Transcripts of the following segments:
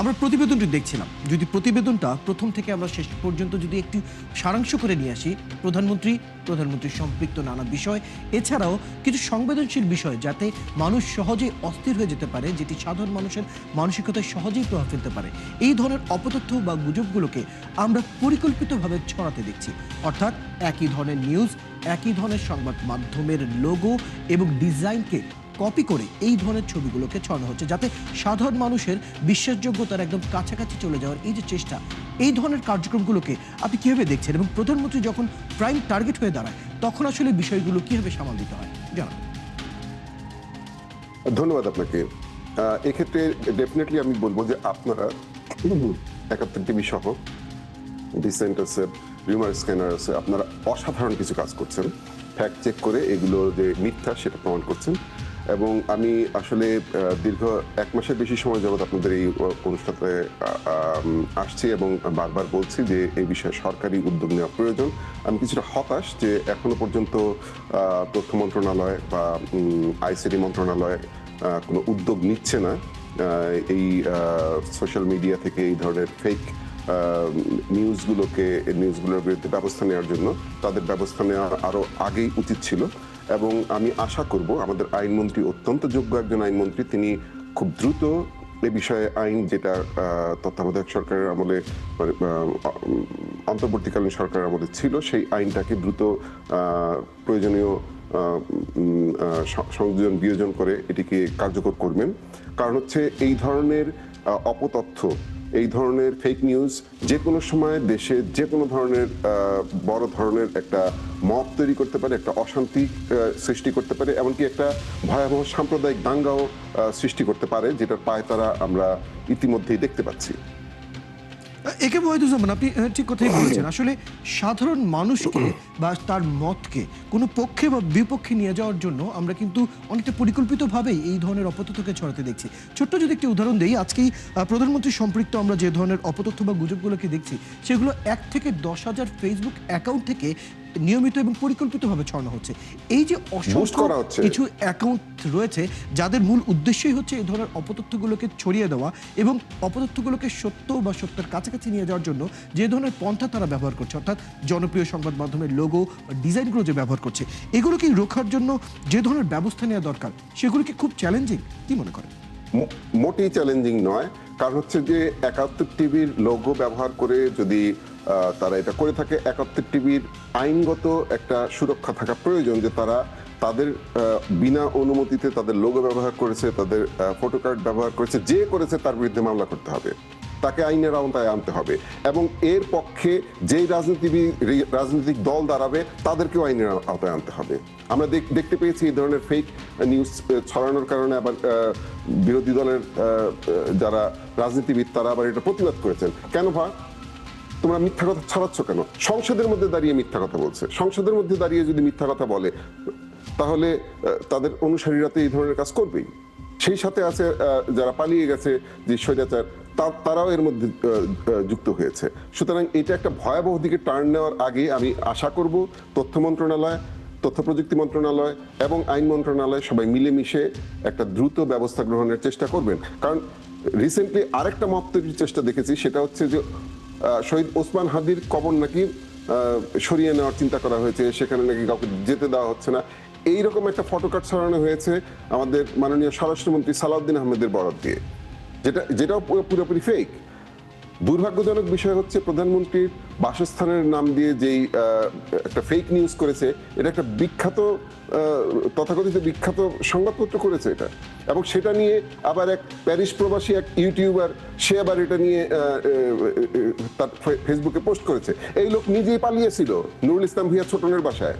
আমরা প্রতিবেদনটি দেখছিলাম, যদি প্রতিবেদনটা প্রথম থেকে আমরা শেষ পর্যন্ত যদি একটু সারাংশ করে নিয়ে আসি, প্রধানমন্ত্রীর সম্পৃক্ত নানা বিষয়, এছাড়াও কিছু সংবেদনশীল বিষয় যাতে মানুষ সহজেই অস্থির হয়ে যেতে পারে, যেটি সাধারণ মানুষের মানসিকতায় সহজেই প্রভাব ফেলতে পারে, এই ধরনের অপতথ্য বা গুজবগুলোকে আমরা পরিকল্পিতভাবে ছড়াতে দেখছি। অর্থাৎ একই ধরনের নিউজ, একই ধরনের সংবাদ মাধ্যমের লোগো এবং ডিজাইনকে কপি করে এই ধরনের ছবিগুলোকে ছড়ানো হচ্ছে, যাতে সাধারণ মানুষের বিশ্বাসযোগ্যতার একদম কাছাকাছি চলে যাওয়ার এই যে চেষ্টা, এই ধরনের কার্যক্রমগুলোকে আপনি কিভাবে দেখছেন? এবং প্রধানমন্ত্রী যখন প্রাইম টার্গেট হয়ে দাঁড়ায়, তখন আসলে বিষয়গুলো কিভাবে সামাল দিতে হয় জানান। ধন্যবাদ আপনাকে। এক্ষেত্রে ডেফিনেটলি আমি বলবো যে আপনারা ৭১ টিভি সহ ডিসেন্ট আছে, রিউমার স্ক্যানার আছে, আপনারা অসাধারণ কিছু কাজ করছেন, ফ্যাক্ট চেক করে এগুলো যে মিথ্যা সেটা প্রমাণ করছেন। এবং আমি আসলে দীর্ঘ ১ মাসের বেশি সময় যাবত আপনাদের এই অনুষ্ঠানে আসছি এবং বারবার বলছি যে এই বিষয়ে সরকারি উদ্যোগ নেওয়া প্রয়োজন। আমি কিছুটা হতাশ যে এখনো পর্যন্ত তথ্য মন্ত্রণালয় বা আইসিটি মন্ত্রণালয় কোনো উদ্যোগ নিচ্ছে না এই সোশ্যাল মিডিয়া থেকে এই ধরনের ফেক নিউজগুলোর বিরুদ্ধে ব্যবস্থা নেওয়ার জন্য। তাদের ব্যবস্থা নেওয়া আরো আগেই উচিত ছিল এবং আমি আশা করব আমাদের আইনমন্ত্রী অত্যন্ত যোগ্য একজন আইনমন্ত্রী, তিনি খুব দ্রুত এ বিষয়ে আইন, যেটা তত্ত্বাবধায়ক সরকারের আমলে মানে অন্তর্বর্তীকালীন সরকারের আমলে ছিল, সেই আইনটাকে দ্রুত প্রয়োজনীয় সংযোজন বিয়োজন করে এটিকে কার্যকর করবেন। কারণ হচ্ছে এই ধরনের অপতথ্য, এই ধরনের ফেক নিউজ যে কোনো সময় দেশে যে কোনো ধরনের বড় ধরনের একটা মব তৈরি করতে পারে, একটা অশান্তি সৃষ্টি করতে পারে, এমনকি একটা ভয়াবহ সাম্প্রদায়িক দাঙ্গাও সৃষ্টি করতে পারে, যেটার পায়তারা আমরা ইতিমধ্যেই দেখতে পাচ্ছি। একে ওয়াহিদুজ্জামান, আপনি ঠিক কথাই বলেছেন। আসলে সাধারণ মানুষকে বা তার মতকে কোনো পক্ষে বা বিপক্ষে নিয়ে যাওয়ার জন্য আমরা কিন্তু অনেকটা পরিকল্পিতভাবেই এই ধরনের অপতথ্যকে ছড়াতে দেখছি। ছোট্ট যদি একটি উদাহরণ দিই, আজকেই প্রধানমন্ত্রী সম্পৃক্ত আমরা যে ধরনের অপতথ্য বা গুজবগুলোকে দেখছি, সেগুলো ১ থেকে ১০,০০০ ফেসবুক অ্যাকাউন্ট থেকে নিয়মিত এবং পরিকল্পিতভাবে ছড়ানো হচ্ছে। এই যে অসংখ্য কিছু অ্যাকাউন্ট রয়েছে যাদের মূল উদ্দেশ্যই হচ্ছে এই ধরনের অপতথ্যগুলোকে ছড়িয়ে দেওয়া এবং অপতথ্যগুলোকে সত্য বা সত্যের কাছাকাছি নিয়ে যাওয়ার জন্য যে ধরনের পন্থা তারা ব্যবহার করছে, অর্থাৎ জনপ্রিয় সংবাদ মাধ্যমের লোগো ডিজাইনগুলো যে ব্যবহার করছে, এগুলোকে রোখার জন্য যে ধরনের ব্যবস্থা নেওয়া দরকার, সেগুলোকে খুব চ্যালেঞ্জিং কি মনে করেন? মোটেই চ্যালেঞ্জিং নয়, কারণ হচ্ছে যে ৭১ টিভির লোগো ব্যবহার করে যদি তারা এটা করে থাকে, ৭১ টিভির আইনগত একটা সুরক্ষা থাকা প্রয়োজন যে তারা তাদের বিনা অনুমতিতে তাদের লোগো ব্যবহার করেছে, তাদের ফটো কার্ড ব্যবহার করেছে, যে করেছে তার বিরুদ্ধে মামলা করতে হবে, তাকে আইনের আওতায় আনতে হবে এবং এর পক্ষে যেই রাজনৈতিক দল দাঁড়াবে তাদেরকেও আইনের আওতায় আনতে হবে। আমরা দেখতে পেয়েছি এই ধরনের ফেক নিউজ ছড়ানোর কারণে আবার বিরোধী দলের যারা রাজনীতিবিদ তারা আবার এটা প্রতিবাদ করেছেন। কেন তোমরা মিথ্যা কথা ছড়াচ্ছ কেন? সংসদের মধ্যে দাঁড়িয়ে মিথ্যা কথা বলছে। সংসদের মধ্যে দাঁড়িয়ে যদি মিথ্যা কথা বলে, তাহলে তাদের অনুসারীরা তো এই ধরনের কাজ করবেই। সেই সাথে আছে যারা পালিয়ে গেছে, যে স্বৈরাচার, তারাও এর মধ্যে যুক্ত হয়েছে। সুতরাং এটা একটা ভয়াবহ দিকে টার্ন নেওয়ার আগে আমি আশা করব তথ্য মন্ত্রণালয়, তথ্য প্রযুক্তি মন্ত্রণালয় এবং আইন মন্ত্রণালয় সবাই মিলেমিশে একটা দ্রুত ব্যবস্থা গ্রহণের চেষ্টা করবেন। কারণ রিসেন্টলি আরেকটা মব তৈরির চেষ্টা দেখেছি, সেটা হচ্ছে যে শহীদ ওসমান হাদির কবর নাকি সরিয়ে নেওয়ার চিন্তা করা হয়েছে, সেখানে নাকি কাউকে যেতে দেওয়া হচ্ছে না, এইরকম একটা ফটোকার্ড ছড়ানো হয়েছে আমাদের মাননীয় স্বরাষ্ট্রমন্ত্রী সালাউদ্দিন আহমেদের বরাত দিয়ে, যেটাও পুরোপুরি ফেক। দুর্ভাগ্যজনক বিষয় হচ্ছে প্রধানমন্ত্রীর বাসস্থানের নাম দিয়ে যেই একটা ফেক নিউজ করেছে, এটা একটা বিখ্যাত তথাকথিত বিখ্যাত সংবাদপত্র করেছে এটা, এবং সেটা নিয়ে আবার এক প্যারিস প্রবাসী এক ইউটিউবার সে আবার এটা নিয়ে তার ফেসবুকে পোস্ট করেছে। এই লোক নিজেই পালিয়েছিল নুরুল ইসলাম ভূঁইয়া ছোটনের বাসায়।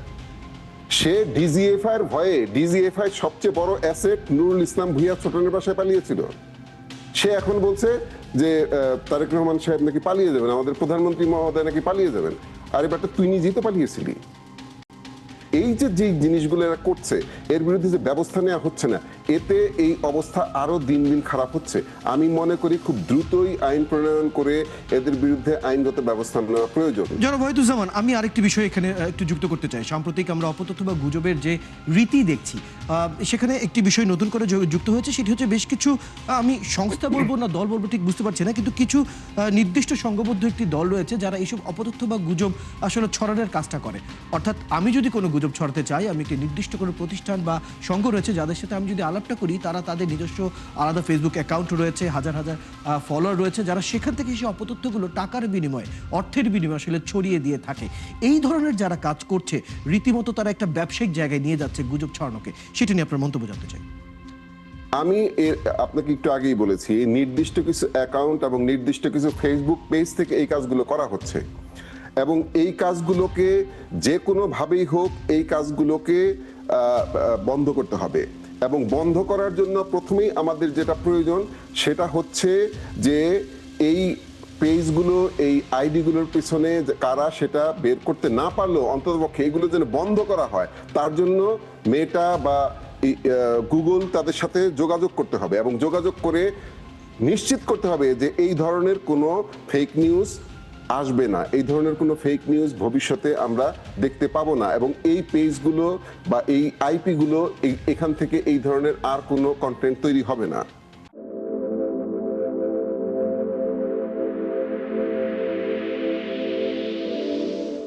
সে ডিজিএফআই এর ভয়ে, ডিজিএফআই সবচেয়ে বড় অ্যাসেট নুরুল ইসলাম ভূঁইয়া ছোটনের বাসায় পালিয়েছিল। সে এখন বলছে যে তারেক রহমান সাহেব নাকি পালিয়ে যাবেন, আমাদের প্রধানমন্ত্রী মহোদয় নাকি পালিয়ে যাবেন। আরে বেটা, তুই নিজেই তো পালিয়েছিলি। এই যে জিনিসগুলো এরা করছে, এর বিরুদ্ধে যে ব্যবস্থা নেওয়া হচ্ছে না, এতে এই অবস্থা আরো দিন দিন খারাপ হচ্ছে। আমি মনে করি খুব দ্রুতই আইন প্রণয়ন করে এদের বিরুদ্ধে আইনগত ব্যবস্থা নেওয়া প্রয়োজন। জনাব ওয়াহিদুজ্জামান, আমি আরেকটি বিষয় এখানে একটু যুক্ত করতে চাই। সাম্প্রতিক আমরা অপতথ্য বা গুজবের যে রীতি দেখছি, সেখানে একটি বিষয় নতুন করে যুক্ত হয়েছে, সেটি হচ্ছে বেশ কিছু, আমি সংস্থা বলবো না দল বলবো ঠিক বুঝতে পারছি না, কিন্তু কিছু নির্দিষ্ট সংঘবদ্ধ একটি দল রয়েছে যারা এইসব অপতথ্য বা গুজব আসলে ছড়ানোর কাজটা করে। অর্থাৎ আমি যদি কোনো গুজব ছড়াতে চাই, আমি একটি নির্দিষ্ট কোনো প্রতিষ্ঠান বা সংঘ রয়েছে যাদের সাথে আমি যদি আলাপটা করি, তারা তাদের নিজস্ব আলাদা ফেসবুক অ্যাকাউন্ট রয়েছে, হাজার হাজার ফলোয়ার রয়েছে, যারা সেখান থেকে সেই অপতথ্যগুলো টাকার বিনিময়ে, অর্থের বিনিময়ে আসলে ছড়িয়ে দিয়ে থাকে। এই ধরনের যারা কাজ করছে, রীতিমতো তারা একটা ব্যবসায়িক জায়গায় নিয়ে যাচ্ছে গুজব ছড়ানোকে। সেটা নিয়ে আপনার মন্তব্য জানতে চাই। আমি আপনাকে একটু আগেই বলেছি, নির্দিষ্ট কিছু অ্যাকাউন্ট এবং নির্দিষ্ট কিছু ফেসবুক পেজ থেকে এই কাজগুলো করা হচ্ছে, এবং এই কাজগুলোকে যে কোনোভাবেই হোক এই কাজগুলোকে বন্ধ করতে হবে। এবং বন্ধ করার জন্য প্রথমেই আমাদের যেটা প্রয়োজন সেটা হচ্ছে যে এই পেজগুলো, এই আইডিগুলোর পিছনে কারা সেটা বের করতে না পারলেও অন্ততপক্ষে এগুলো যেন বন্ধ করা হয়, তার জন্য মেটা বা গুগল তাদের সাথে যোগাযোগ করতে হবে, এবং যোগাযোগ করে নিশ্চিত করতে হবে যে এই ধরনের কোনো ফেক নিউজ আসবে না, এই ধরনের কোনো ফেক নিউজ ভবিষ্যতে আমরা দেখতে পাবো না, এবং এই পেজগুলো বা এই আইপিগুলো এখান থেকে এই ধরনের আর কোনো কন্টেন্ট তৈরি হবে না।